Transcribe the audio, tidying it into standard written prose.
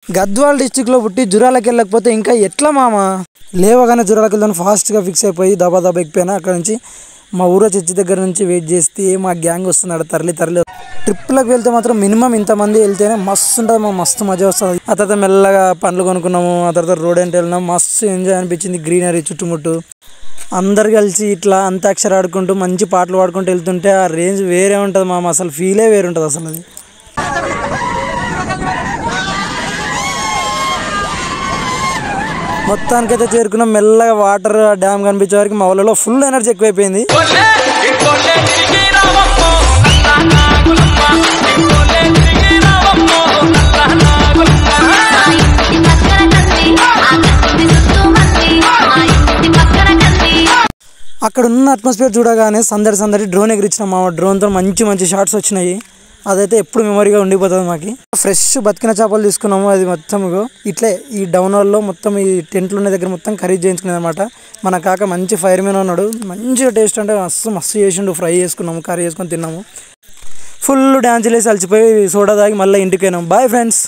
గద్వాల్ డిస్టిక్లో పుట్టి జురాలకి వెళ్ళకపోతే ఇంకా ఎట్లా మామ? లేవగానే జురాలకి వెళ్దాను ఫాస్ట్గా ఫిక్స్ అయిపోయి దబా ఎక్కిపోయినా. అక్కడ నుంచి మా ఊరో చర్చి దగ్గర నుంచి వెయిట్ చేస్తే మా గ్యాంగ్ వస్తున్నాడు తరలి ట్రిప్లకు వెళ్తే మాత్రం మినిమం ఇంతమంది వెళ్తేనే మస్తు ఉంటుంది, మస్తు మజా వస్తుంది. ఆ తర్వాత మెల్లగా పండ్లు కొనుక్కున్నాము. ఆ తర్వాత రోడ్ అంటే వెళ్ళినాము. మస్తు ఎంజాయ్ అనిపించింది. గ్రీనరీ చుట్టుముట్టు అందరు కలిసి ఇట్లా అంతాక్షరి ఆడుకుంటూ మంచి పాటలు పాడుకుంటూ వెళ్తుంటే ఆ రేంజ్ వేరే ఉంటుంది మామ. అసలు ఫీలే వేరే ఉంటుంది అసలు. అది మొత్తానికైతే చేరుకున్నాం. మెల్లగా వాటర్ డ్యామ్ కనిపించే వరకు మా ఊళ్ళలో ఫుల్ ఎనర్జీ ఎక్కువైపోయింది. అక్కడ ఉన్న అట్మాస్ఫియర్ చూడగానే సందడి డ్రోన్ ఎగిరించిన మా డ్రోన్తో మంచి షాట్స్ వచ్చినాయి. అదైతే ఎప్పుడు మెమరీగా ఉండిపోతుంది మాకు. ఫ్రెష్ బతికిన చేపలు తీసుకున్నాము. అది మొత్తం ఇట్లే ఈ డౌన్ హాల్లో మొత్తం ఈ టెంట్లు ఉన్న దగ్గర మొత్తం కర్రీ చేయించుకునేది అనమాట. మన కాక మంచి ఫైర్ మ్యాన్ ఉన్నాడు. మంచిగా టేస్ట్ అంటే మస్తు చేసిండు. ఫ్రై చేసుకున్నాము, కర్రీ చేసుకొని తిన్నాము. ఫుల్ డ్యాన్సులు వేసి అలసిపోయి సోడా తాగి మళ్ళీ ఇంటికి పోయినాము. Bye friends.